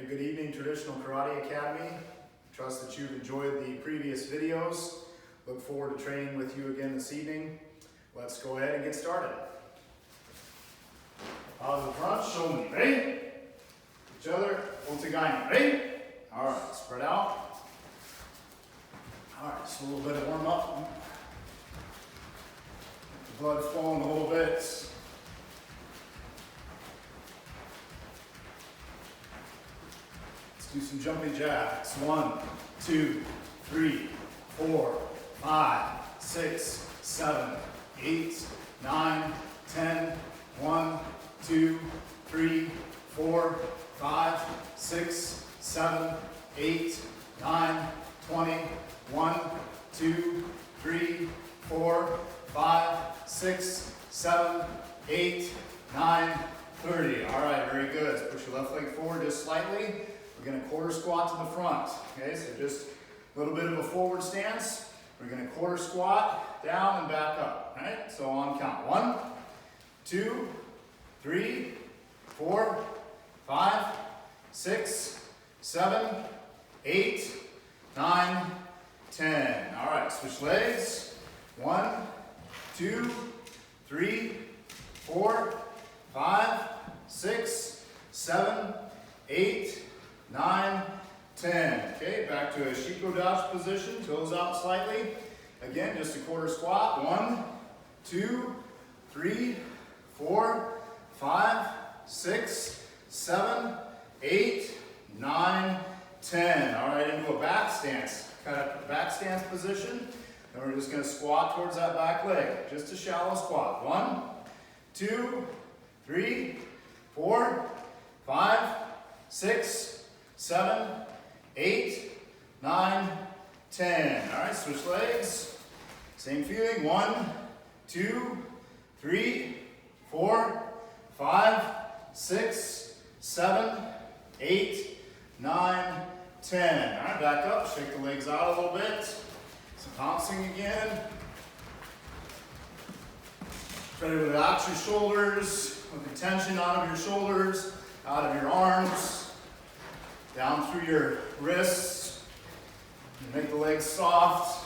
Hey, good evening, Traditional Karate Academy. Trust that you've enjoyed the previous videos. Look forward to training with you again this evening. Let's go ahead and get started. Out of the front, show me, ready? Each other, otogaini, ready? All right, spread out. All right, just a little bit of warm up. The blood flowing a little bit. Do some jumping jacks. 1, 2, 3, 4, 5, 6, 7, 8, 9, 10. 1, 2, 3, 4, 5, 6, 7, 8, 9, 20. 1, 2, 3, 4, 5, 6, 7, 8, 9, 30. All right, very good. So push your left leg forward just slightly. We're going to quarter squat to the front. Okay, so just a little bit of a forward stance. We're going to quarter squat down and back up. All right, so on count. 1, 2, 3, 4, 5, 6, 7, 8, 9, 10. All right, switch legs. 1, 2, 3, 4, 5, 6, 7, 8, 9, 10. Okay, back to a Shotokan position, toes out slightly. Again, just a quarter squat. 1, 2, 3, 4, 5, 6, 7, 8, 9, 10. All right, into a back stance. Kind of back stance position. And we're just going to squat towards that back leg. Just a shallow squat. 1, 2, 3, 4, 5, 6, 7, 8, 9, 10. All right, switch legs. Same feeling. 1, 2, 3, 4, 5, 6, 7, 8, 9, 10. All right, back up. Shake the legs out a little bit. Some bouncing again. Try to relax your shoulders with the tension out of your shoulders, out of your arms. Down through your wrists. Make the legs soft.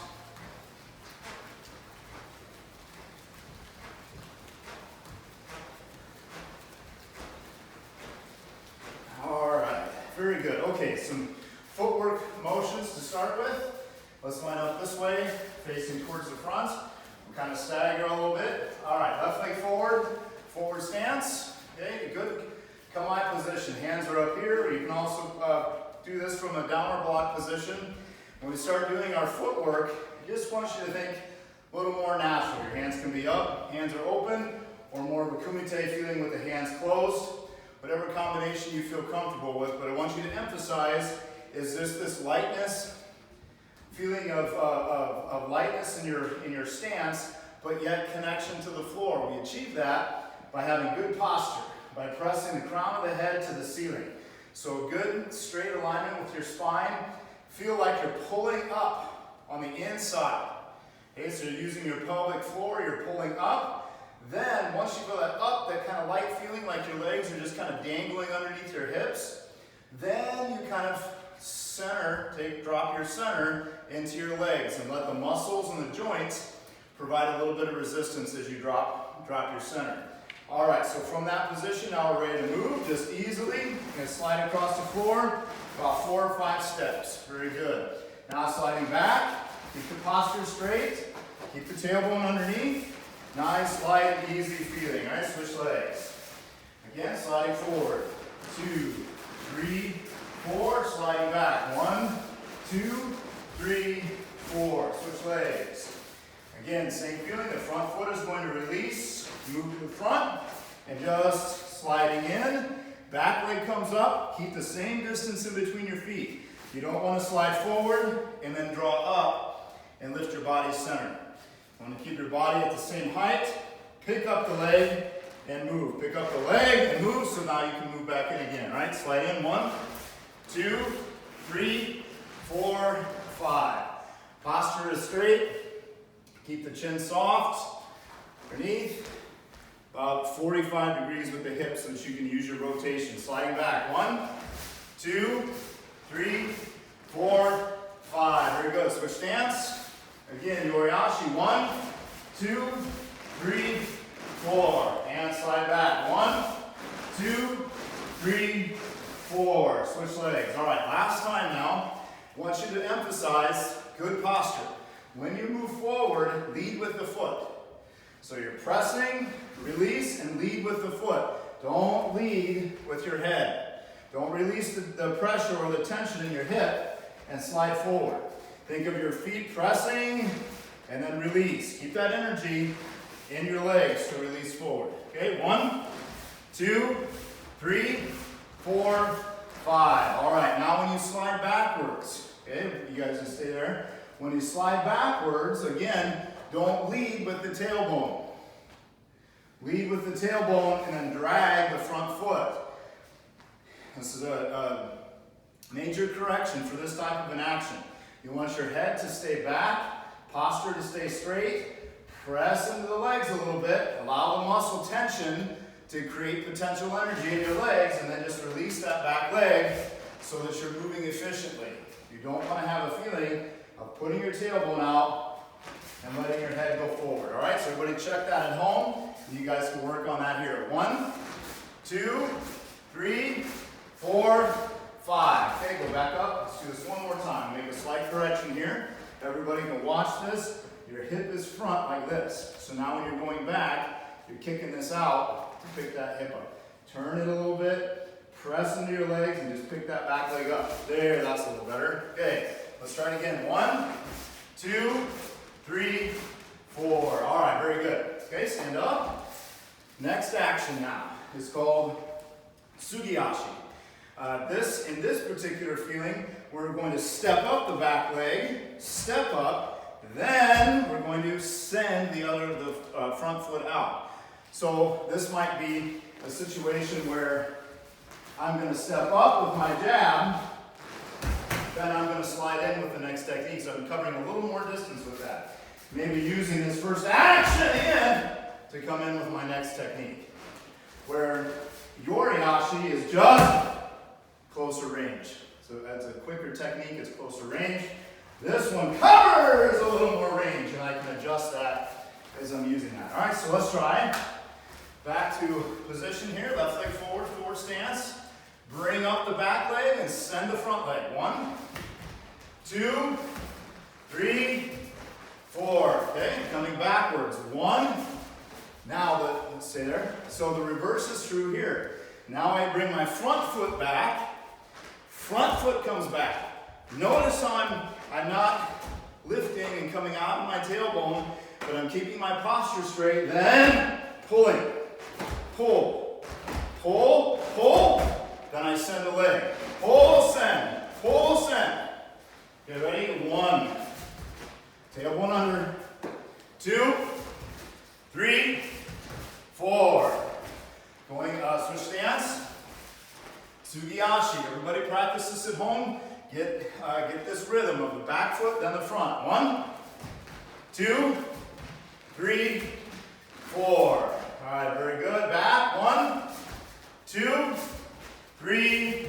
All right, very good. Okay, some footwork motions to start with. Let's line up this way, facing towards the front. We'll kind of stagger a little bit. All right, left leg forward, forward stance. Okay, good. Kamae position, hands are up here. You can also do this from a downward block position. When we start doing our footwork, I just want you to think a little more natural. Your hands can be up, hands are open, or more of a kumite feeling with the hands closed. Whatever combination you feel comfortable with, but I want you to emphasize is this lightness, feeling of lightness in your stance, but yet connection to the floor. We achieve that by having good posture, by pressing the crown of the head to the ceiling. So good straight alignment with your spine. Feel like you're pulling up on the inside. Okay, so you're using your pelvic floor, you're pulling up. Then once you feel that up, that kind of light feeling like your legs are just kind of dangling underneath your hips, then you kind of drop your center into your legs and let the muscles and the joints provide a little bit of resistance as you drop your center. All right, so from that position, now we're ready to move just easily. And slide across the floor, about 4 or 5 steps. Very good. Now sliding back, keep the posture straight, keep the tailbone underneath. Nice, light, easy feeling. All right, switch legs. Again, sliding forward. 2, 3, 4, sliding back. 1, 2, 3, 4. Switch legs. Again, same feeling. The front foot is going to release. Move to the front and just sliding in. Back leg comes up. Keep the same distance in between your feet. You don't want to slide forward and then draw up and lift your body center. You want to keep your body at the same height. Pick up the leg and move. Pick up the leg and move, so now you can move back in again. All right, slide in. 1, 2, 3, 4, 5. Posture is straight. Keep the chin soft. Underneath. About 45 degrees with the hips so that you can use your rotation. Sliding back. 1, 2, 3, 4, 5. Very good. Switch stance. Again, Yoriashi. 1, 2, 3, 4. And slide back. 1, 2, 3, 4. Switch legs. All right, last time now. I want you to emphasize good posture. When you move forward, lead with the foot. So you're pressing, release, and lead with the foot. Don't lead with your head. Don't release the pressure or the tension in your hip and slide forward. Think of your feet pressing and then release. Keep that energy in your legs to release forward. Okay, 1, 2, 3, 4, 5. All right, now when you slide backwards, okay, you guys just stay there. When you slide backwards, again, don't lead with the tailbone. Lead with the tailbone and then drag the front foot. This is a major correction for this type of an action. You want your head to stay back, posture to stay straight, press into the legs a little bit, allow the muscle tension to create potential energy in your legs, and then just release that back leg so that you're moving efficiently. You don't want to have a feeling of putting your tailbone out and letting your head go forward. All right, so everybody check that at home. You guys can work on that here. 1, 2, 3, 4, 5. Okay, go back up. Let's do this one more time. Make a slight correction here. Everybody can watch this. Your hip is front like this. So now when you're going back, you're kicking this out to pick that hip up. Turn it a little bit, press into your legs, and just pick that back leg up. There, that's a little better. Okay, let's try it again. 1, 2, 3, 4. All right, very good. Okay, stand up. Next action now is called Sugiyashi. In this particular feeling, we're going to step up the back leg, step up, then we're going to send the front foot out. So this might be a situation where I'm going to step up with my jab, then I'm going to slide in with the next technique. So I'm covering a little more distance with that. Maybe using this first action in to come in with my next technique. Where Yoriashi is just closer range. So that's a quicker technique, it's closer range. This one covers a little more range, and I can adjust that as I'm using that. All right, so let's try. Back to position here, left leg forward, forward stance. Bring up the back leg and send the front leg. 1, 2, 3, 4. Okay, coming backwards. 1. Now, let's stay there. So the reverse is true here. Now I bring my front foot back. Front foot comes back. Notice I'm not lifting and coming out of my tailbone, but I'm keeping my posture straight. Then pulling. Pull. Pull. Pull. Then I send the leg. Pull, send. Pull, send. Okay, ready? 1. Tailbone under. 2, 3, 4. Going switch stance. Sugiyashi. Everybody practice this at home. Get this rhythm of the back foot, then the front. 1, 2, 3, 4. All right, very good. Back. 1, 2, 3,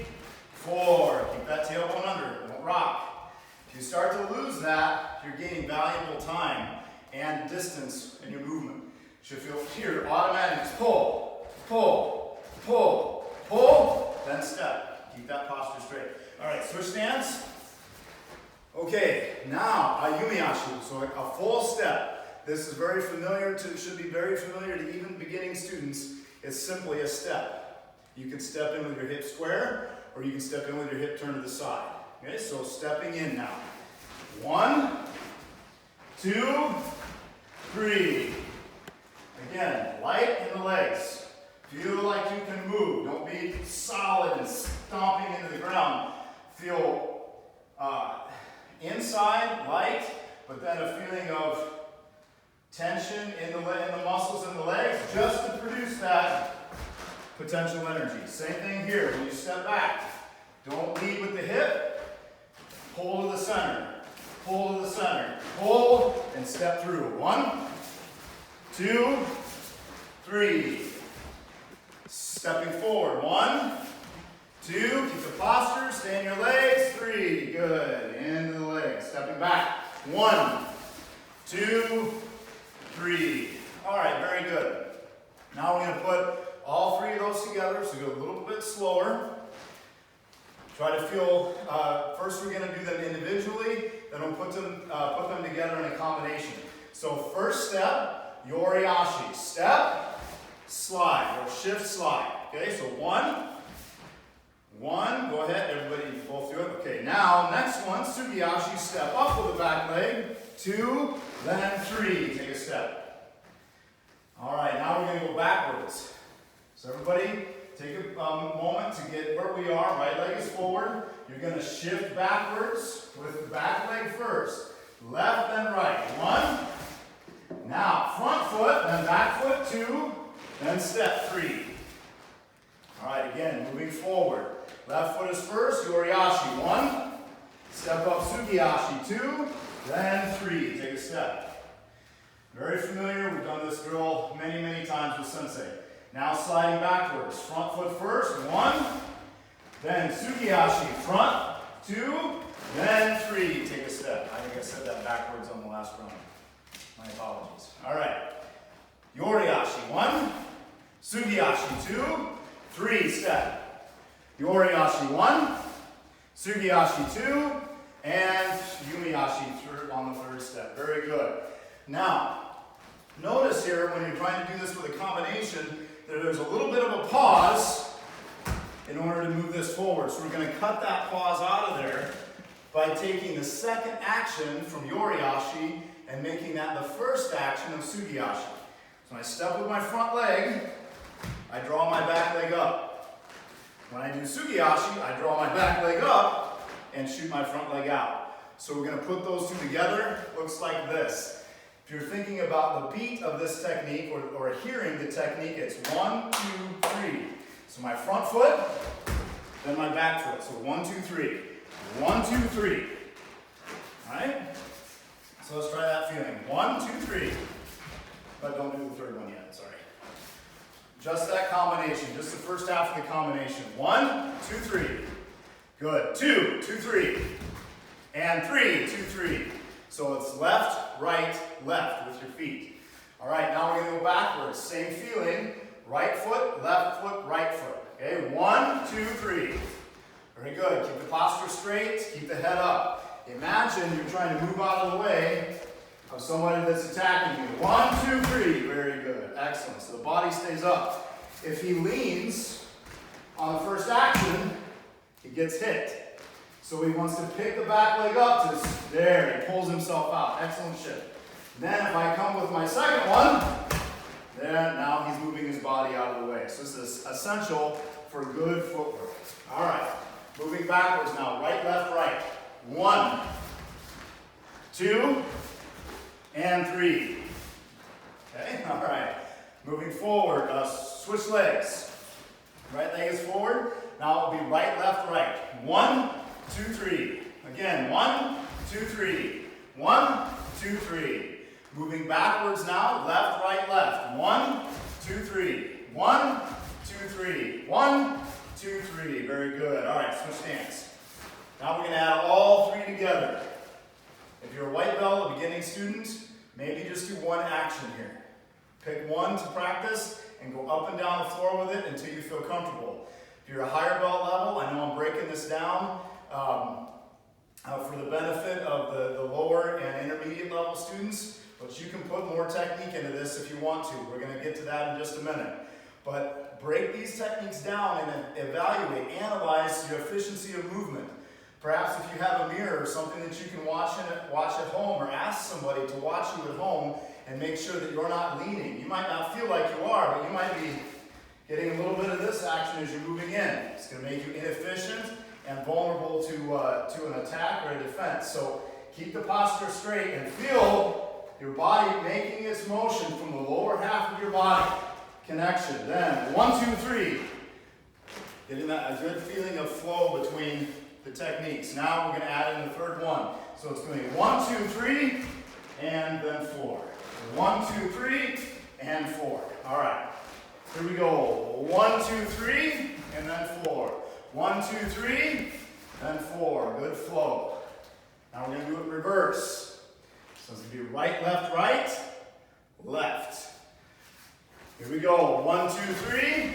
4. Keep that tailbone under. Don't rock. If you start to lose that, you're gaining valuable time and distance in your movement. You should feel here, automatic. Pull, pull, pull, pull, then step. Keep that posture straight. All right, switch stance. Okay, now a yumiyashi, so a full step. This is very familiar should be very familiar to even beginning students. It's simply a step. You can step in with your hip square, or you can step in with your hip turn to the side. Okay, so stepping in now. 1, 2, 3. Again, light in the legs. Feel like you can move. Don't be solid and stomping into the ground. Feel inside, light, but then a feeling of tension in the muscles in the legs just to produce that potential energy. Same thing here. When you step back, don't lead with the hip. Pull to the center. Pull to the center. Pull and step through. 1, 2, 3. Stepping forward. 1, 2, keep the posture, stay in your legs, 3, good, into the legs, stepping back, 1, 2, 3. All right, very good. Now we're going to put all 3 of those together, so go a little bit slower. Try to feel, first we're going to do them individually, then we'll put them together in a combination. So first step, Yoriashi, step, slide, or shift slide. Okay, so 1, go ahead, everybody both do it. Okay, now next one, Sugiyashi, step up with the back leg, 2, then 3, take a step. All right, now we're going to go backwards. So everybody, take a moment to get where we are. Right leg is forward. You're going to shift backwards with the back leg first. Left, then right. 1. Now, front foot, then back foot, 2, then step 3. All right, again, moving forward. Left foot is first, Yoriashi, 1. Step up, Sugiyashi, 2, then 3. Take a step. Very familiar. We've done this drill many, many times with Sensei. Now sliding backwards. Front foot first, 1. Then Sugiyashi, front, 2, then 3. Take a step. I think I said that backwards on the last round. My apologies. All right. Yoriashi, 1. Sugiyashi, 2, 3, step. Yoriashi 1, Sugiyashi 2, and Yumiyashi on the 3rd step. Very good. Now, notice here when you're trying to do this with a combination, that there's a little bit of a pause in order to move this forward. So we're going to cut that pause out of there by taking the second action from Yoriashi and making that the first action of Sugiyashi. So when I step with my front leg, I draw my back leg up. When I do Sugiyashi, I draw my back leg up and shoot my front leg out. So we're going to put those 2 together. Looks like this. If you're thinking about the beat of this technique or hearing the technique, it's 1, 2, 3. So my front foot, then my back foot. So 1, 2, 3. 1, 2, 3. All right? So let's try that feeling. 1, 2, 3. But don't do the 3rd one yet. Sorry. Just that combination, just the first half of the combination. 1, 2, 3. Good. 2, 2, 3. And 3, 2, 3. So it's left, right, left with your feet. All right, now we're going to go backwards. Same feeling. Right foot, right foot. Okay, 1, 2, 3. Very good. Keep the posture straight. Keep the head up. Imagine you're trying to move out of the way of somebody that's attacking you. 1, 2, 3. Very good. Excellent. So the body stays up. If he leans on the first action, he gets hit. So he wants to pick the back leg up to there. He pulls himself out. Excellent shift. Then if I come with my second one, then now he's moving his body out of the way. So this is essential for good footwork. All right. Moving backwards now. Right, left, right. 1, 2, and 3. Okay, all right. Moving forward, switch legs. Right leg is forward. Now it'll be right, left, right. 1, 2, 3. Again, 1, 2, 3. 1, 2, 3. Moving backwards now, left, right, left. 1, 2, 3. 1, 2, 3. 1, 2, 3. Very good. All right, switch stance. Now we're going to add all 3 together. If you're a white belt, a beginning student, maybe just do one action here. Pick one to practice and go up and down the floor with it until you feel comfortable. If you're a higher belt level, I know I'm breaking this down for the benefit of the lower and intermediate level students, but you can put more technique into this if you want to. We're going to get to that in just a minute. But break these techniques down and evaluate, analyze your efficiency of movement. Perhaps if you have a mirror or something that you can watch at home, or ask somebody to watch you at home and make sure that you're not leaning. You might not feel like you are, but you might be getting a little bit of this action as you're moving in. It's going to make you inefficient and vulnerable to an attack or a defense. So keep the posture straight and feel your body making its motion from the lower half of your body. Connection. Then 1, 2, 3. Getting a good feeling of flow between the techniques. Now we're going to add in the third one. So it's going to be 1, 2, 3, and then 4. 1, 2, 3, and 4. All right. Here we go. 1, 2, 3, and then 4. 1, 2, 3, then 4. Good flow. Now we're going to do it in reverse. So it's going to be right, left, left. Here we go. 1, 2, 3,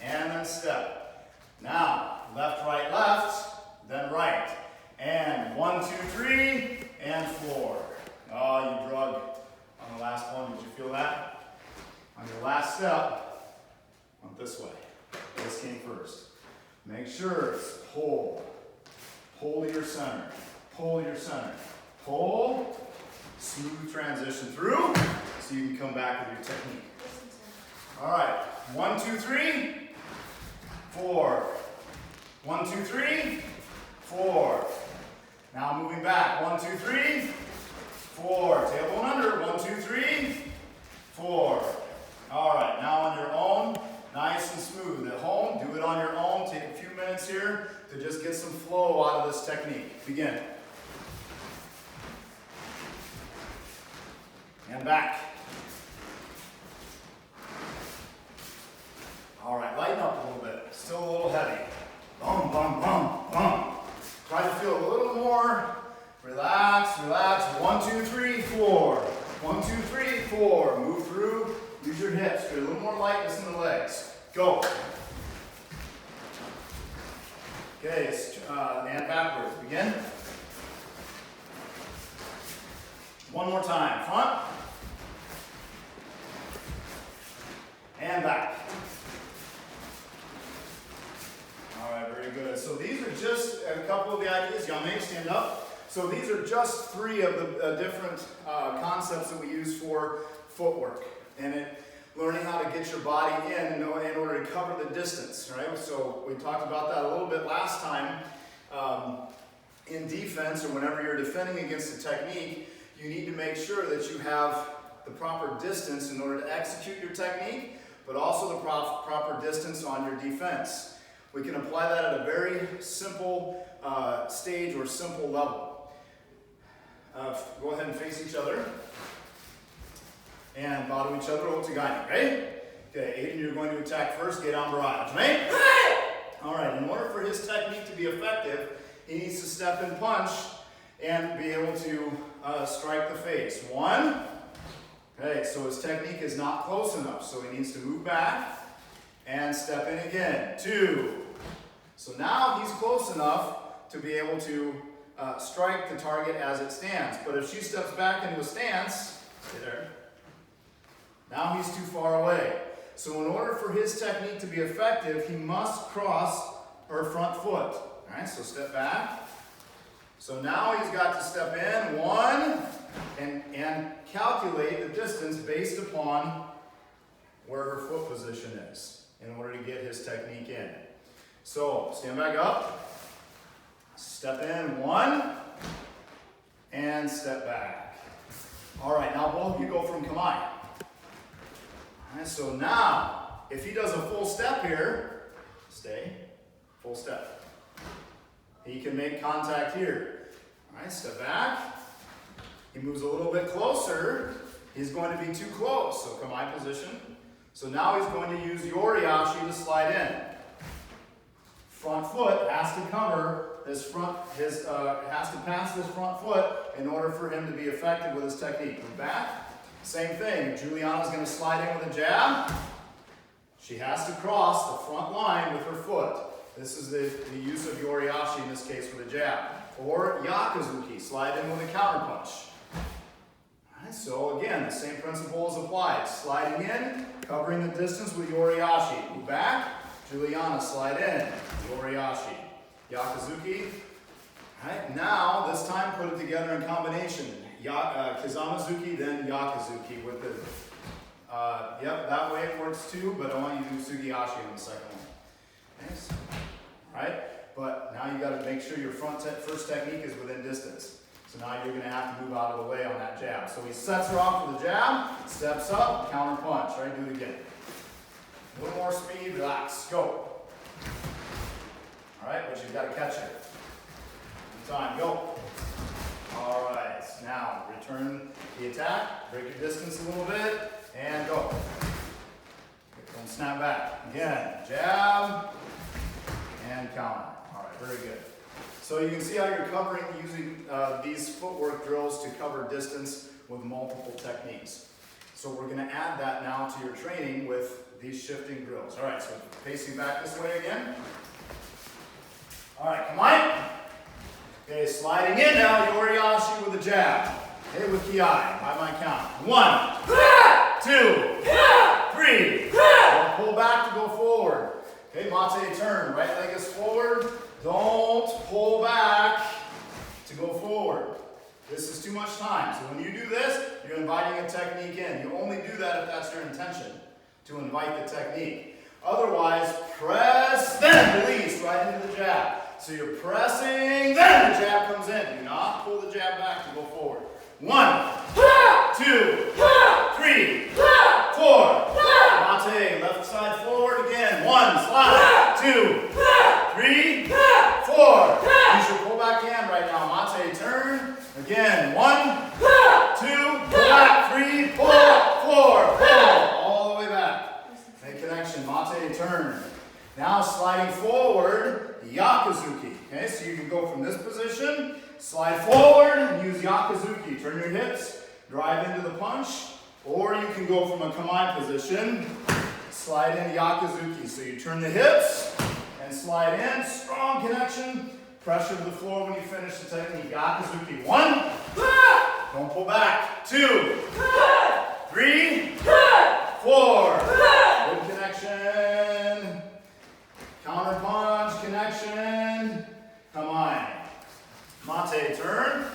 and then step. Now, left, left, then right. And 1, 2, 3, and 4. Oh, you drug on the last one. Did you feel that? On your last step, went this way. This came first. Make sure it's pull. Pull to your center. Pull to your center. Pull. Smooth transition through so you can come back with your technique. All right. 1, 2, 3, 4. 1, 2, 3, 4. Now moving back. 1, 2, 3, 4. Tailbone under. 1, 2, 3, 4. All right. Now on your own, nice and smooth. At home, do it on your own. Take a few minutes here to just get some flow out of this technique. Begin. And back. All right, lighten up a little bit. Still a little heavy. Bum, bum, bum, bum. Try to feel a little more. Relax, relax. 1, 2, 3, 4. 1, 2, 3, 4. Move through. Use your hips. Get a little more lightness in the legs. Go. Okay, and backwards. Begin. One more time. Front. And back. All right, very good. So these are just a couple of the ideas. Y'all may stand up. So these are just 3 of the different concepts that we use for footwork. And learning how to get your body in order to cover the distance, right? So we talked about that a little bit last time. In defense, or whenever you're defending against a technique, you need to make sure that you have the proper distance in order to execute your technique, but also the proper distance on your defense. We can apply that at a very simple stage or simple level. Go ahead and face each other. And bow to each other, Otagani, right? Okay, Aiden, you're going to attack first, get on barrage, right? All right, in order for his technique to be effective, he needs to step and punch and be able to strike the face. 1. Okay, so his technique is not close enough, so he needs to move back and step in again. 2. So now he's close enough to be able to strike the target as it stands. But if she steps back into a stance, stay there. Now he's too far away. So in order for his technique to be effective, he must cross her front foot. All right, so step back. So now he's got to step in, 1, and calculate the distance based upon where her foot position is in order to get his technique in. So stand back up, step in, 1, and step back. All right, now both of you go from Kamae. All right, so now, if he does a full step here, stay, full step. He can make contact here. All right, step back. He moves a little bit closer. He's going to be too close, so Kamae position. So now he's going to use Yoriashi to slide in. Front foot has to cover his front, has to pass this front foot in order for him to be effective with his technique. Move back. Same thing, Juliana's going to slide in with a jab. She has to cross the front line with her foot. This is the use of Yoriashi in this case with a jab. Or Yakuzuki, slide in with a counter punch. Alright, so again, the same principle is applied. Sliding in, covering the distance with Yoriashi. Move back, Juliana, slide in, Yoriashi. Yakuzuki. Alright, now this time put it together in combination. Kizamazuki, then Yakuzuki with the, yep, that way it works too, but I want you to do Sugiyashi on the second one. Thanks. Alright, but now you got to make sure your first technique is within distance. So now you're going to have to move out of the way on that jab. So he sets her off with a jab, steps up, counter punch, right? Do it again. A little more speed, relax, go. Alright, but you've got to catch it. Time, go. All right, now return the attack, break your distance a little bit, and go. Don't snap back. Again, jab, and counter. All right, very good. So you can see how you're covering using these footwork drills to cover distance with multiple techniques. So we're going to add that now to your training with these shifting drills. All right, so facing back this way again. All right, come on. Okay, sliding in now, Yoriashi with a jab. Okay, with ki, by my count. 1, 2, 3. Don't pull back to go forward. Okay, mate turn. Right leg is forward. Don't pull back to go forward. This is too much time. So when you do this, you're inviting a technique in. You only do that if that's your intention, to invite the technique. Otherwise, press, then release right into the jab. So you're pressing, then the jab comes in. Do not pull the jab back to go forward. 1, 2, 3, 4. Mate, left side forward again. 1, slide. 2, 3, 4. Use your pull back hand right now. Mate, turn. Again. 1, 2, pull back. 3, 4, 4. Pull. All the way back. Make connection. Mate, turn. Now sliding forward, Yakuzuki. Okay, so you can go from this position, slide forward, and use Yakuzuki. Turn your hips, drive into the punch, or you can go from a Kamae position, slide in Yakuzuki. So you turn the hips and slide in, strong connection, pressure to the floor when you finish the technique. Yakuzuki. 1, don't pull back. 2, 3, 4. Good connection. Counter punch, connection. Come on. Mate, turn.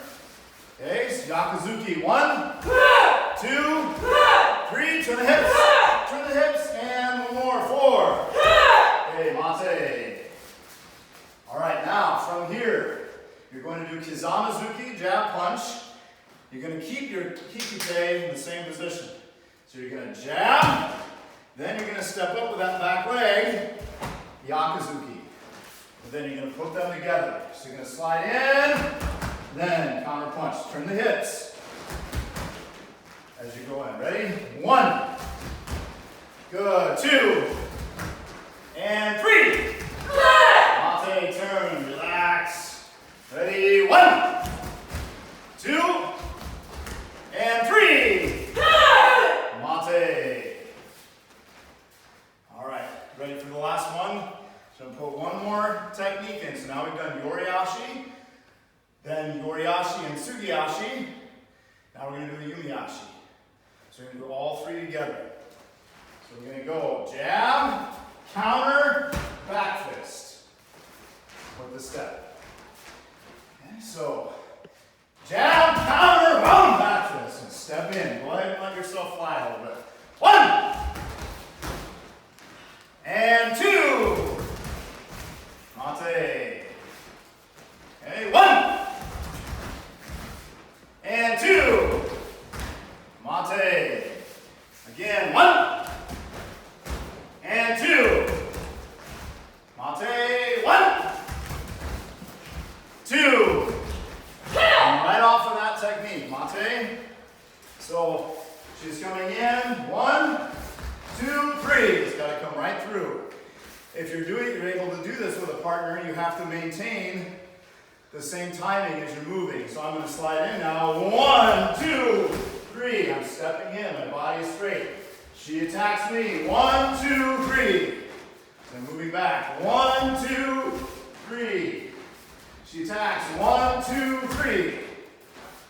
Okay, so Yakuzuki. 1, 2, 3. Turn the hips. Turn the hips, and one more. 4. Okay, mate. All right, now from here, you're going to do Kizamazuki, jab punch. You're going to keep your kikite in the same position. So you're going to jab, then you're going to step up with that back leg, Yakuzuki. And then you're going to put them together. So you're going to slide in, then counter punch. Turn the hips as you go in. Ready? 1. Good. 2. And 3. Mate, turn. Relax. Ready? 1, 2, and 3. Mate. All right. Ready for the last one? So I'm going to put one more technique in. So now we've done Yoriashi, then Yoriashi and Sugiashi. Now we're going to do a Yumiashi. So we're going to do all three together. So we're going to go jab, counter, back fist with the step. Okay, so jab, counter, boom, back fist, and step in. Go ahead and let yourself fly a little bit. 1 and 2. Mate. Okay, 1 and 2. Mate. Again, 1 and 2. Mate. 1, 2. And right off of that technique, mate. So she's coming in. 1, 2, 3. It's got to come right through. If you're able to do this with a partner, you have to maintain the same timing as you're moving. So I'm going to slide in now. 1, 2, 3. I'm stepping in. My body is straight. She attacks me. 1, 2, 3. So I'm moving back. 1, 2, 3. She attacks. 1, 2, 3.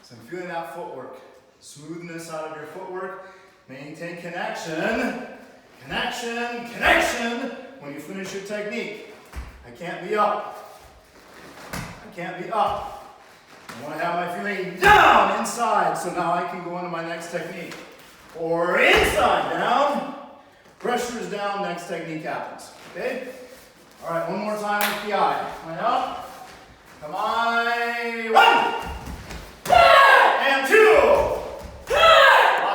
So I'm feeling that footwork. Smoothness out of your footwork. Maintain connection. Connection. Connection. When you finish your technique. I can't be up. I can't be up. I want to have my feeling down, inside, so now I can go into my next technique. Or inside, down. Pressure is down, next technique happens. Okay? All right, one more time with the eye. Line up. Come on. 1 and 2.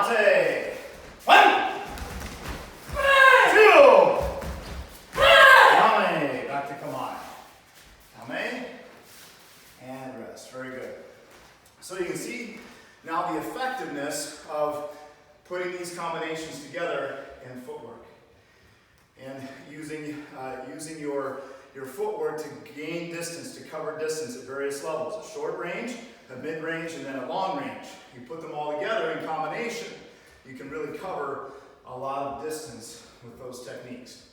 Mate. 1, 2. Kame. Back to Kamae. Kame. And rest. Very good. So you can see now the effectiveness of putting these combinations together in footwork and using your your footwork to gain distance, to cover distance at various levels. A short range, a mid-range, and then a long range. You put them all together in combination, you can really cover a lot of distance with those techniques.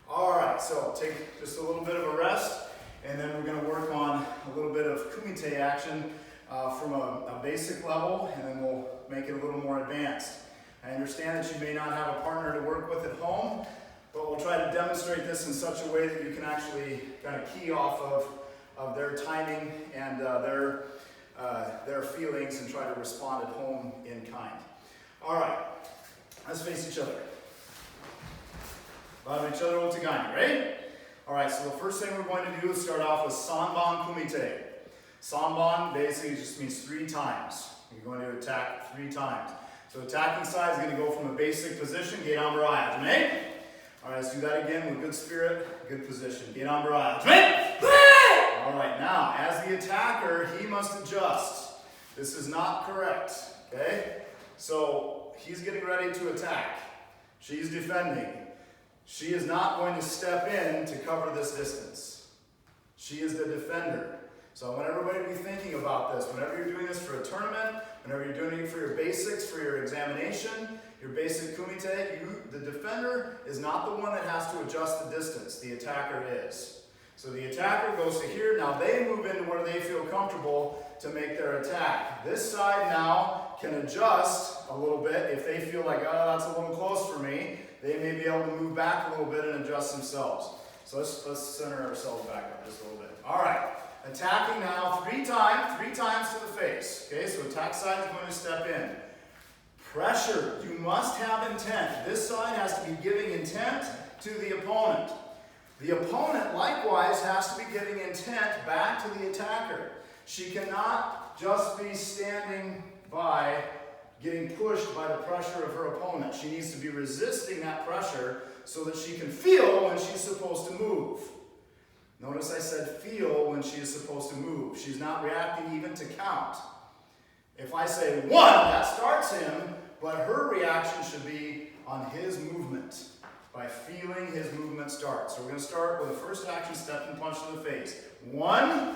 All right, so take just a little bit of a rest, and then we're going to work on a little bit of kumite action from a basic level, and then we'll make it a little more advanced. I understand that you may not have a partner to work with at home, but we'll try to demonstrate this in such a way that you can actually kind of key off of their timing and their feelings and try to respond at home in kind. All right, let's face each other. Bottom each other with Tagani, ready? All right, so the first thing we're going to do is start off with Sanban Kumite. Sanban basically just means 3 times. You're going to attack 3 times. So attacking side is going to go from a basic position, Gedan Barai. Ajime. All right, let's do that again with good spirit, good position. Gedan Barai. Ajime. All right, now, as the attacker, he must adjust. This is not correct, okay? So he's getting ready to attack. She's defending. She is not going to step in to cover this distance. She is the defender. So I want everybody to be thinking about this. Whenever you're doing this for a tournament, whenever you're doing it for your basics, for your examination, your basic kumite, the defender is not the one that has to adjust the distance. The attacker is. So the attacker goes to here. Now they move into where they feel comfortable to make their attack. This side now can adjust a little bit. If they feel like, oh, that's a little close for me, they may be able to move back a little bit and adjust themselves. So let's center ourselves back up just a little bit. All right. Attacking now 3 times to the face. Okay, so attack side is going to step in. Pressure. You must have intent. This side has to be giving intent to the opponent. The opponent likewise has to be giving intent back to the attacker. She cannot just be standing by getting pushed by the pressure of her opponent. She needs to be resisting that pressure so that she can feel when she's supposed to move. Notice I said feel when she is supposed to move. She's not reacting even to count. If I say 1, that starts him, but her reaction should be on his movement, by feeling his movement start. So we're going to start with the first action, step and punch to the face. 1.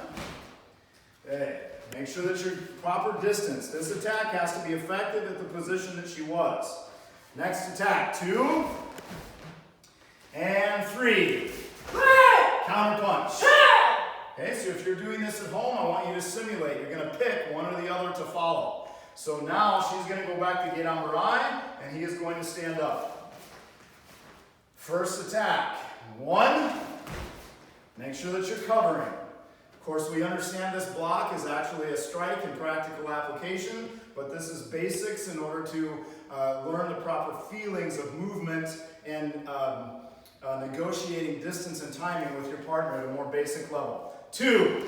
Okay. Make sure that you're proper distance. This attack has to be effective at the position that she was. Next attack, 2. And 3. Counter punch. Okay, so if you're doing this at home, I want you to simulate. You're going to pick one or the other to follow. So now she's going to go back to Gedan Barai, and he is going to stand up. First attack. 1. Make sure that you're covering. Of course, we understand this block is actually a strike in practical application, but this is basics in order to learn the proper feelings of movement and negotiating distance and timing with your partner at a more basic level. 2.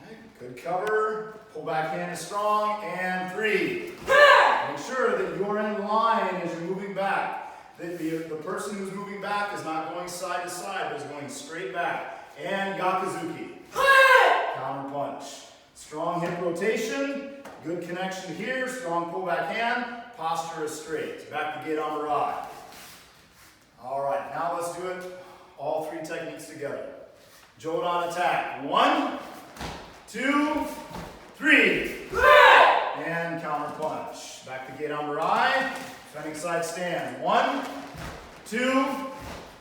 Okay, good cover. Pull back hand is strong. And 3. Make sure that you're in line as you're moving back. The person who's moving back is not going side to side, but is going straight back. And Gakuzuki. Counter punch. Strong hip rotation. Good connection here. Strong pull back hand. Posture is straight. Back to Gedan Barai. All right, now let's do it, all 3 techniques together. Jodan attack. 1, 2, 3. And counter punch. Back to Gedan Barai. Defending side stand. 1, 2,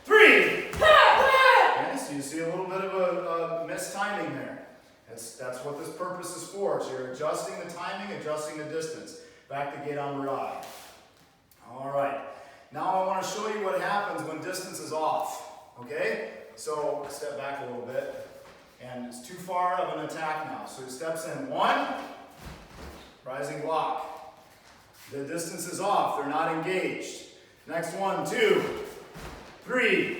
3. Okay, so you see a little bit of a missed timing there. That's what this purpose is for. So you're adjusting the timing, adjusting the distance. Back to Gedan Barai. All right. Now I want to show you what happens when distance is off, okay? So step back a little bit, and it's too far of an attack now. So he steps in. 1, rising block. The distance is off, they're not engaged. Next one, 2, 3.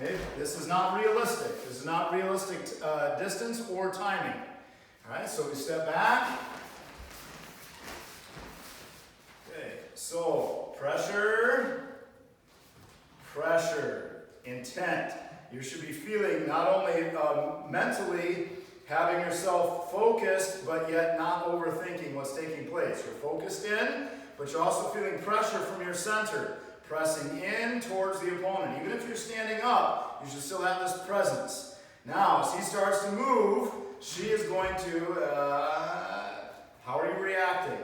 Okay, this is not realistic. This is not realistic distance or timing. All right, so we step back. Okay, so pressure, pressure, intent. You should be feeling not only mentally having yourself focused, but yet not overthinking what's taking place. You're focused in, but you're also feeling pressure from your center, pressing in towards the opponent. Even if you're standing up, You should still have this presence. Now, as he starts to move, she is going to, how are you reacting?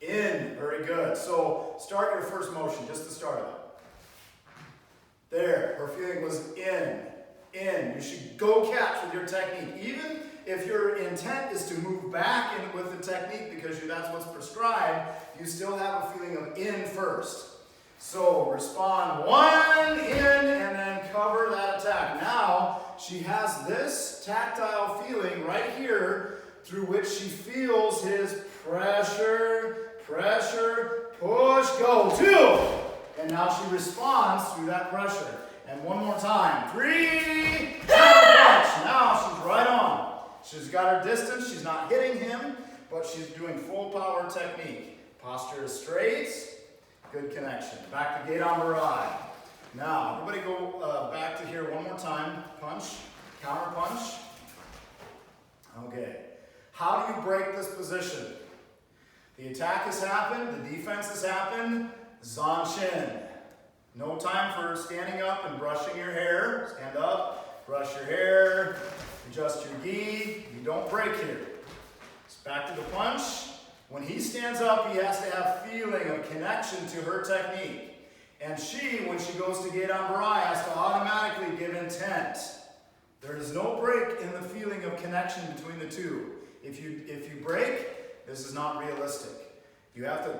In. Very good. So start your first motion, just the start of it. There, her feeling was in. In. You should go catch with your technique. Even if your intent is to move back in with the technique because that's what's prescribed, you still have a feeling of in first. So respond 1, in, and then cover that attack. Now she has this tactile feeling right here through which she feels his pressure, pressure, push, go, 2. And now she responds through that pressure. And one more time. 3, punch. Now she's right on. She's got her distance. She's not hitting him, but she's doing full power technique. Posture is straight. Good connection. Back to gate on barai. Now, everybody go back to here one more time. Punch. Counter punch. Okay. How do you break this position? The attack has happened. The defense has happened. Zanshin. No time for standing up and brushing your hair. Stand up, brush your hair, adjust your gi. You don't break here. It's back to the punch. When he stands up, he has to have feeling of connection to her technique. And she, when she goes to gate on barai, has to automatically give intent. There is no break in the feeling of connection between the two. If you break, this is not realistic. You have to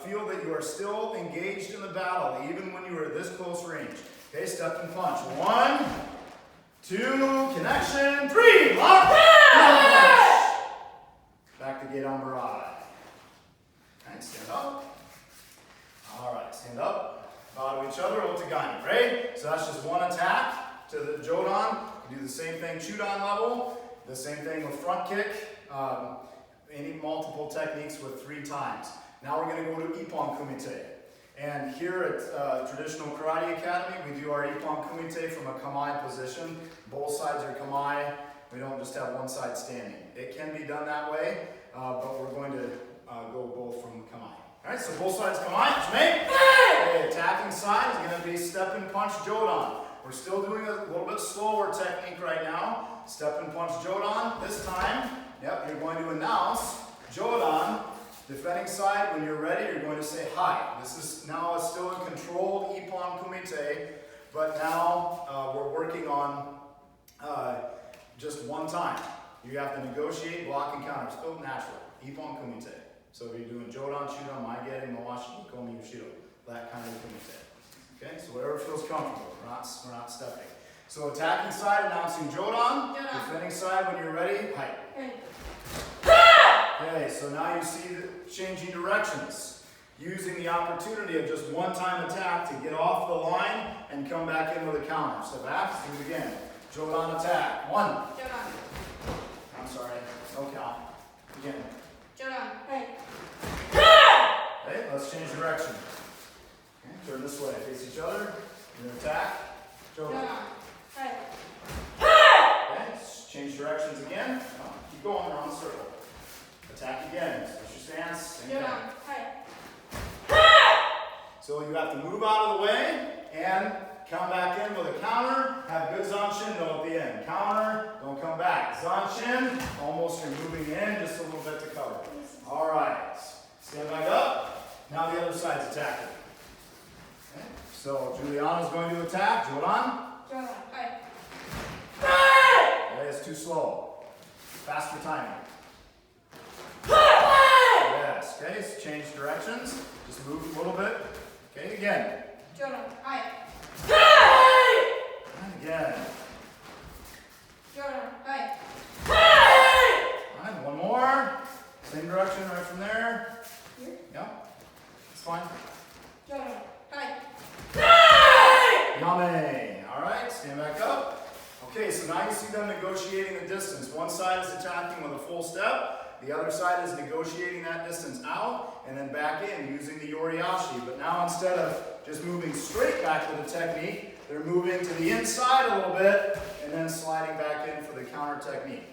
feel that you are still engaged in the battle, even when you are this close range. Okay, step and punch. 1, 2, connection, 3, lock, punch. Back to gate on barai. And stand up. All right, stand up. Bow to each other, otagani, right? So that's just one attack to the jodan. You do the same thing, chudan level. The same thing with front kick. Any multiple techniques with 3 times. Now we're going to go to Ippon Kumite. And here at Traditional Karate Academy, we do our Ippon Kumite from a kamae position. Both sides are kamae. We don't just have one side standing. It can be done that way, but we're going to go both from kamae. All right, so both sides kamae. Okay, attacking side is going to be step and punch jodan. We're still doing a little bit slower technique right now. Step and punch jodan. This time, yep, you're going to announce jodan. Defending side, when you're ready, you're going to say hi. This is now still a controlled Ippon Kumite, but now we're working on just one time. You have to negotiate, block, and counter. Still natural. Ippon Kumite. So you're doing jodan, chudan, maigeri, mawashi, ikomi, ushido. That kind of kumite. Okay, so whatever feels comfortable. We're not stepping. So attacking side, announcing jodan. Defending side, when you're ready, hi. Okay, so now you see the changing directions. Using the opportunity of just one-time attack to get off the line and come back in with a counter. So back, do it again. Jodan attack. 1. Jodan. I'm sorry. No count. Again. Jodan. Hey. Okay, let's change direction. Okay, turn this way. Face each other. You're going to attack. Jodan. Jodan. Hey. Okay, change directions again. Oh, keep going around the circle. Attack again. Switch your stance. Same thing. Jodan. Hey. So you have to move out of the way and come back in with a counter. Have good zanshin though at the end. Counter, don't come back. Zanshin, almost you're moving in just a little bit to cover. All right. Stand back up. Now the other side's attacking. Okay. So Juliana's going to attack. Jodan. Jodan. Hey. Okay, it's too slow. Faster timing. Yes, okay, so change directions. Just move a little bit. Okay, again. Jodan. Hey. And again. Jodan. Hey. And one more. Same direction right from there. Here. Yep. It's fine. Jodan. Hey. Yame. Alright, stand back up. Okay, so now you see them negotiating the distance. One side is attacking with a full step. The other side is negotiating that distance out and then back in using the yoriashi. But now instead of just moving straight back with the technique, they're moving to the inside a little bit and then sliding back in for the counter technique.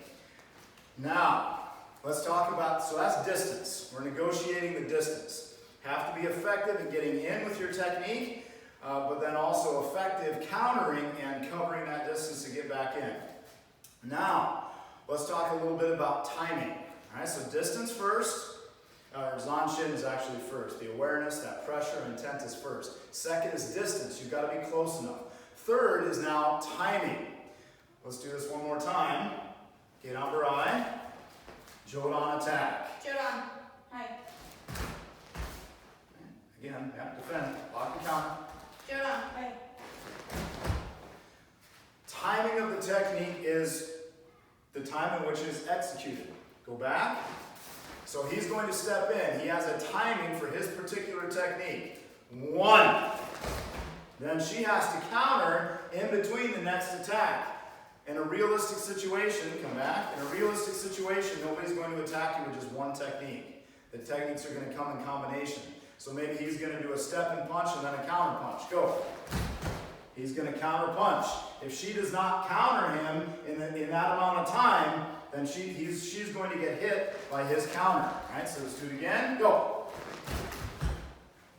Now, let's talk about, so that's distance. We're negotiating the distance. Have to be effective in getting in with your technique. but then also effective countering and covering that distance to get back in. Now, let's talk a little bit about timing. All right, so distance first, or Zanshin is actually first. The awareness, that pressure, intent is first. Second is distance. You've got to be close enough. Third is now timing. Let's do this one more time. Get number I. Jodan attack. Jodan. Hi. Again, yeah, defend. Lock the counter. Jodan. Hi. Timing of the technique is the time in which it is executed. Go back. So he's going to step in. He has a timing for his particular technique. 1. Then she has to counter in between the next attack. In a realistic situation, come back. In a realistic situation, nobody's going to attack you with just one technique. The techniques are going to come in combination. So maybe he's going to do a step and punch and then a counter punch. Go. He's going to counter punch. If she does not counter him in that amount of time, then she's going to get hit by his counter. All right, so let's do it again. Go.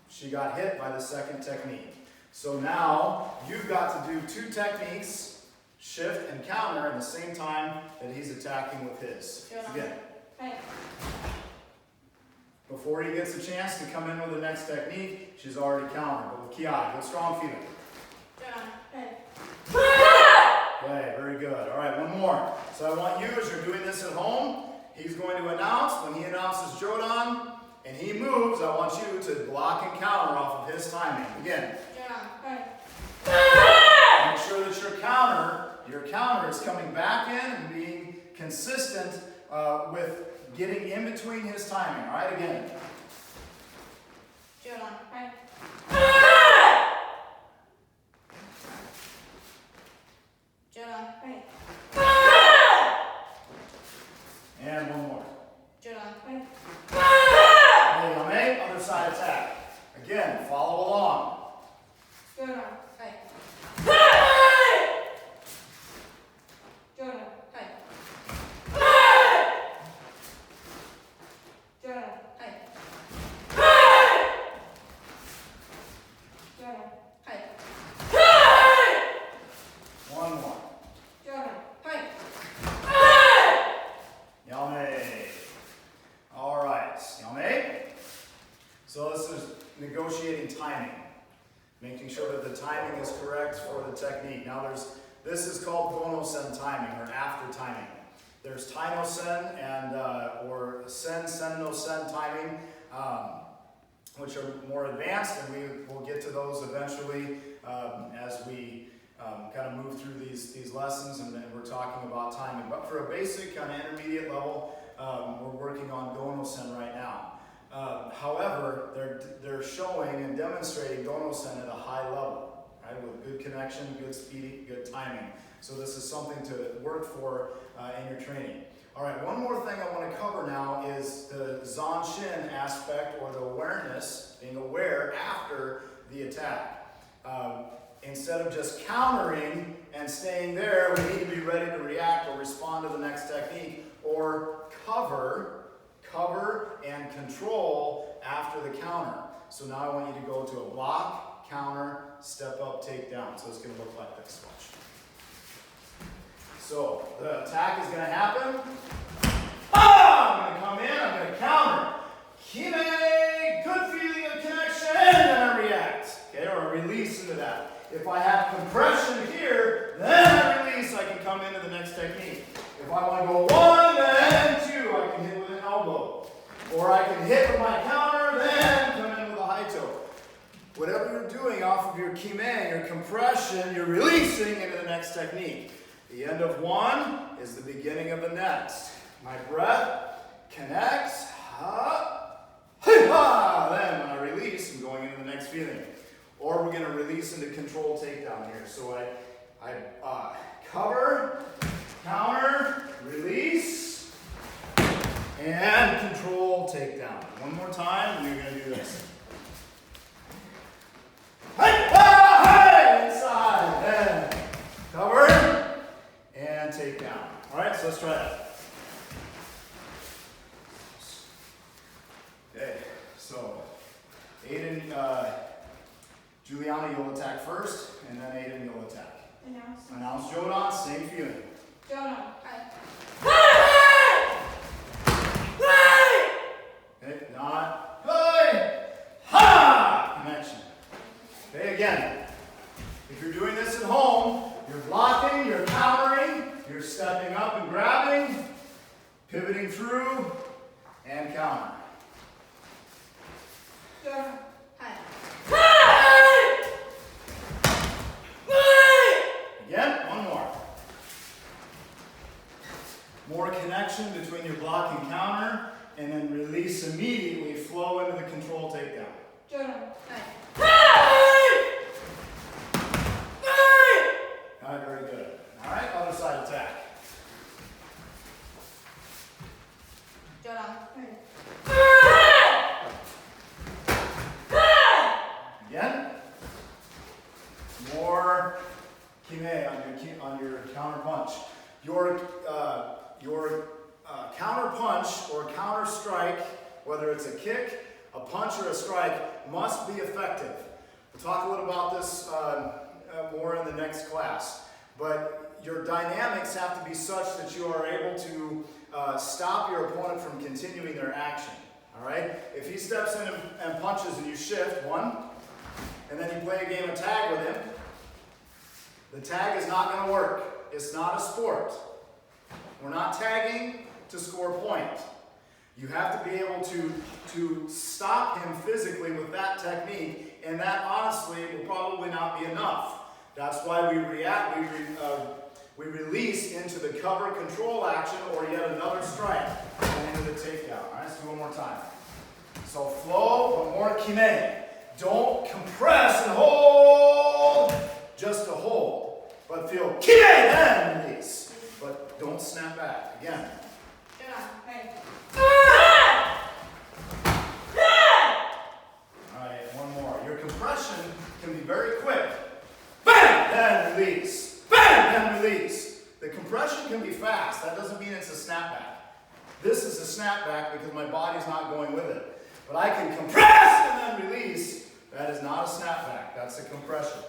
She got hit by the second technique. So now you've got to do 2 techniques, shift and counter at the same time that he's attacking with his. Again. Hi. Before he gets a chance to come in with the next technique, she's already countered. But with Ki, good strong feeling. Jodan. Hi. Okay, very good. All right, one more. So I want you, as you're doing this at home, he's going to announce. When he announces Jodan and he moves, I want you to block and counter off of his timing. Again. Jodan. Hi. Make sure that your counter is coming back in and being consistent with getting in between his timing. All right, again. Jodan. Hi. Jodan. Hi. And one more. Jodan. Hi. Hey, Yame, other side attack. Again, follow along. Jodan. Hi. Jodan. Hi. Jodan. Hi. Jodan. Hi. One more. Jodan. Hi. Yame. All right, Yame. So this is negotiating timing. Making sure that the timing is correct for the technique. Now this is called gono-sen timing, or after timing. There's tai-no-sen and or sen-no-sen timing, which are more advanced, and we will get to those eventually as we kind of move through these lessons, and we're talking about timing. But for a basic kind of intermediate level, we're working on gono-sen right now. However, they're showing and demonstrating gono-sen at a high level, right, with good connection, good speed, good timing. So this is something to work for in your training. All right, one more thing I want to cover now is the Zanshin aspect, or the awareness, being aware after the attack. Instead of just countering and staying there, we need to be ready to react or respond to the next technique, or cover and control after the counter. So now I want you to go to a block, counter, step up, take down. So it's going to look like this. Watch. So the attack is going to happen. I'm going to come in, I'm going to counter. Kime, good feeling of connection, and then I react. Okay, or I release into that. If I have compression here, then I release, I can come into the next technique. If I want to go 1, then 2, I can hit with an elbow. Or I can hit with my counter, then come in with a high toe. Whatever you're doing off of your kime, your compression, you're releasing into the next technique. The end of one is the beginning of the next. My breath connects. Then when I release, I'm going into the next feeling. Or we're going to release into control takedown here. So I cover, counter, release, and control takedown. One more time, and you're going to do this. Inside, then cover, and take down. All right, so let's try that. Okay, so Aiden, Juliana, you'll attack. first, and then Aiden, you'll attack. Announce. Announce Jodan, same feeling. Jodan, hi. Okay, not, hey, ha! Connection. Okay, again. If you're doing this at home, you're blocking, you're countering, you're stepping up and grabbing, pivoting through, and counter. Jodan, hi. Again, one more. More connection between your block and counter, and then release immediately, flow into the control takedown. Jodan, hi. All right, very good. All right, other side attack. Jodan, hi. Again. More kime on your counter punch. Your counter punch or counter strike, whether it's a kick, a punch, or a strike, must be effective. We'll talk a little about this more in the next class. But your dynamics have to be such that you are able to stop your opponent from continuing their action. All right? If he steps in and punches and you shift, one, and then you play a game of tag with him, the tag is not going to work. It's not a sport. We're not tagging to score a point. You have to be able to stop him physically with that technique, and that honestly will probably not be enough. That's why we release into the cover control action or yet another strike and into the takedown. All right, let's do one more time. So flow, but more kime. Don't compress and hold just to hold, but feel kime then release. But don't snap back. Again. Jodan, hi. All right, one more. Your compression can be very quick. Bang! Then release. Bang! Then release. The compression can be fast. That doesn't mean it's a snapback. This is a snapback because my body's not going with it. But I can compress and then release. That is not a snapback. That's a compression.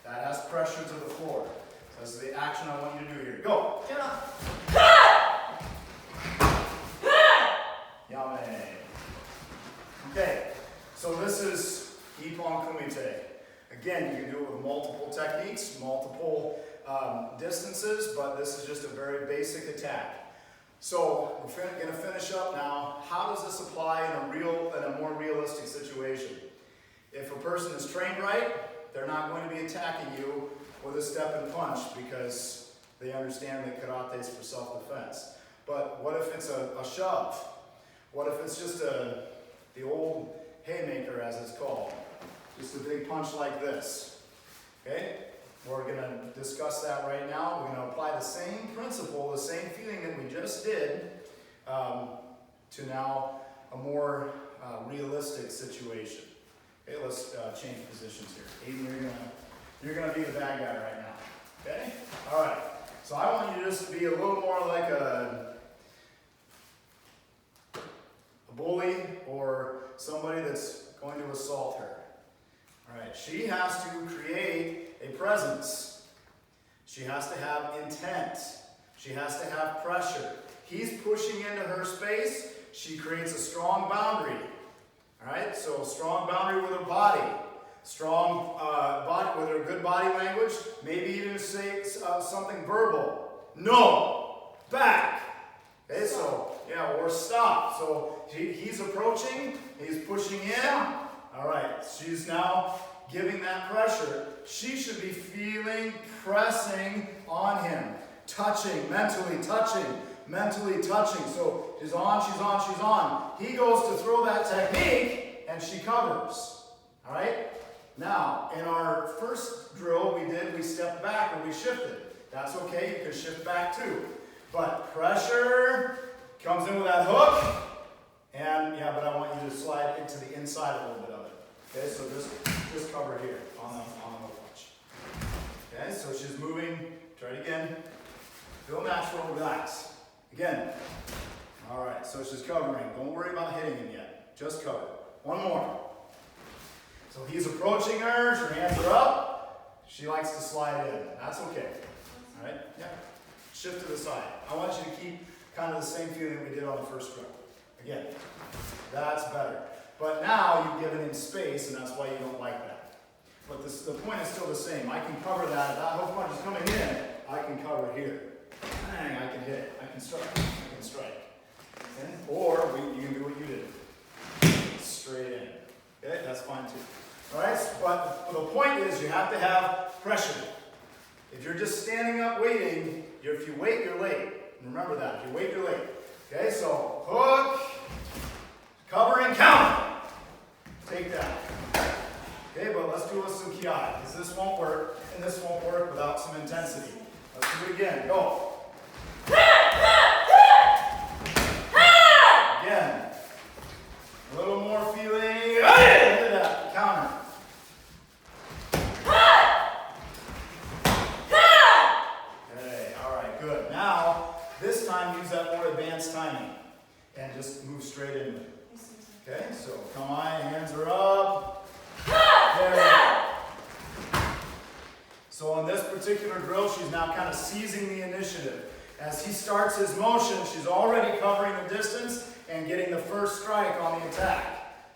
That has pressure to the floor. So this is the action I want you to do here. Go. Jodan. Yame. Okay, so this is Ippon Kumite. Again, you can do it with multiple techniques, multiple distances, but this is just a very basic attack. So we're going to finish up now. How does this apply in a more realistic situation? If a person is trained right, they're not going to be attacking you with a step and punch because they understand that karate is for self-defense. But what if it's a shove? What if it's just the old haymaker, as it's called? Just a big punch like this. Okay? We're going to discuss that right now. We're going to apply the same principle, the same feeling that we just did, to now a more realistic situation. Okay, let's change positions here. Aiden, you're gonna be the bad guy right now. Okay? All right. So I want you to just be a little more like a bully or somebody that's going to assault her. All right. She has to create a presence. She has to have intent. She has to have pressure. He's pushing into her space. She creates a strong boundary. All right, so strong boundary with her body, strong body with her good body language, maybe even say something verbal. No, back. Okay, so yeah, or stop. So he's approaching, he's pushing in. All right, she's now giving that pressure. She should be feeling, pressing on him, touching, mentally touching. Mentally touching. So she's on, she's on, she's on. He goes to throw that technique and she covers. All right? Now, in our first drill we stepped back or we shifted. That's okay, you can shift back too. But pressure comes in with that hook. And yeah, but I want you to slide into the inside a little bit of it. Okay, so just cover here on the hook punch. Okay, so she's moving. Try it again. Feel natural, relax. Again. All right, so she's covering. Don't worry about hitting him yet. Just cover. One more. So he's approaching her. Her hands are up. She likes to slide in. That's okay. All right? Yeah. Shift to the side. I want you to keep kind of the same feeling we did on the first drill. Again, that's better. But now you've given him space, and that's why you don't like that. But the point is still the same. I can cover that. If that hook punch is coming in, I can cover here. Bang, I can hit. I can strike. I can strike. Okay? Or you can do what you did. Straight in. Okay? That's fine too. All right? But the point is you have to have pressure. If you're just standing up waiting, if you wait, you're late. Remember that. If you wait, you're late. Okay? So hook, cover, and counter. Take that. Okay, but let's do it with some ki, because this won't work, and this won't work without some intensity. Let's do it again. Go. Again. A little more feeling. Look at that. Counter. Okay, all right, good. Now, this time use that more advanced timing, and just move straight into it. Okay, so come on, hands are up. There we go. So on this particular drill, she's now kind of seizing the initiative. As he starts his motion, she's already covering the distance and getting the first strike on the attack.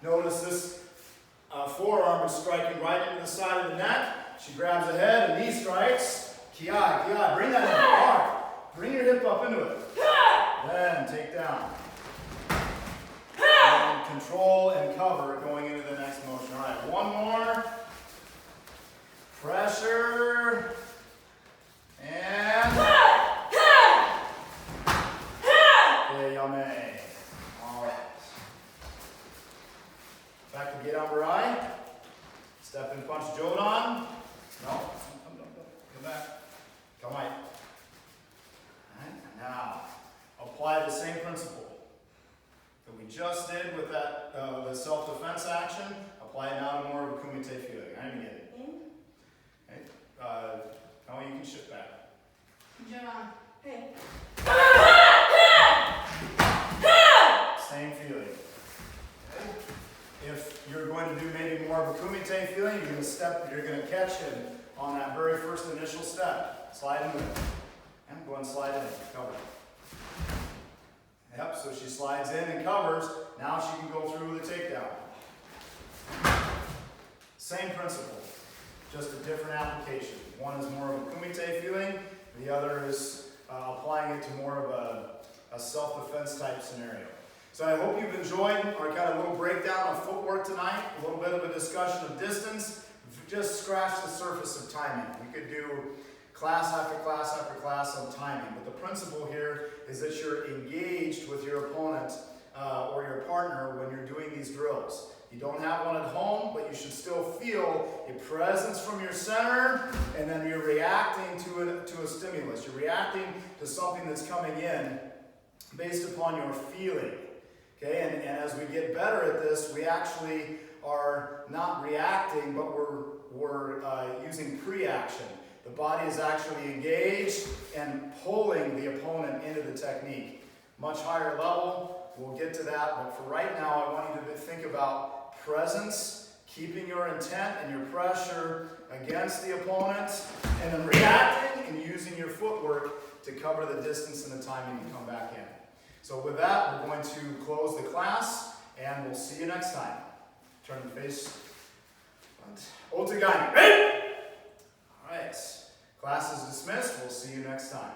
Notice this forearm is striking right into the side of the neck. She grabs ahead and knee strikes. Ki, bring that in hard. Bring your hip up into it. Then take down. And control and cover going into the next motion. All right, one more. Pressure. And. Okay, yummy. All right. Back to get over eye. Step and punch Shotokan. No. Come back. Come on. Now, apply the same principle that we just did with that the self-defense action. Apply it now to more of a kumite feeling. I didn't get it. Okay. Now you can shift back. Shotokan. Hey. Same feeling. Okay. If you're going to do maybe more of a kumite feeling, you're going to catch him on that very first initial step. Slide into it. And go and slide in. Cover. Yep, so she slides in and covers. Now she can go through with a takedown. Same principle, just a different application. One is more of a kumite feeling, the other is applying it to more of a self-defense type scenario. So I hope you've enjoyed our kind of little breakdown of footwork tonight, a little bit of a discussion of distance. Just scratch the surface of timing. We could do class after class after class on timing, but the principle here is that you're engaged with your opponent or your partner when you're doing these drills. You don't have one at home, but you should still feel a presence from your center, and then you're reacting to a stimulus. You're reacting to something that's coming in based upon your feeling. Okay, and as we get better at this, we actually are not reacting, but we're using pre-action. The body is actually engaged and pulling the opponent into the technique. Much higher level, we'll get to that, but for right now, I want you to think about presence, keeping your intent and your pressure against the opponent, and then reacting and using your footwork to cover the distance and the timing to come back in. So with that, we're going to close the class, and we'll see you next time. Turn the face. Otagani. Ready? All right. Class is dismissed. We'll see you next time.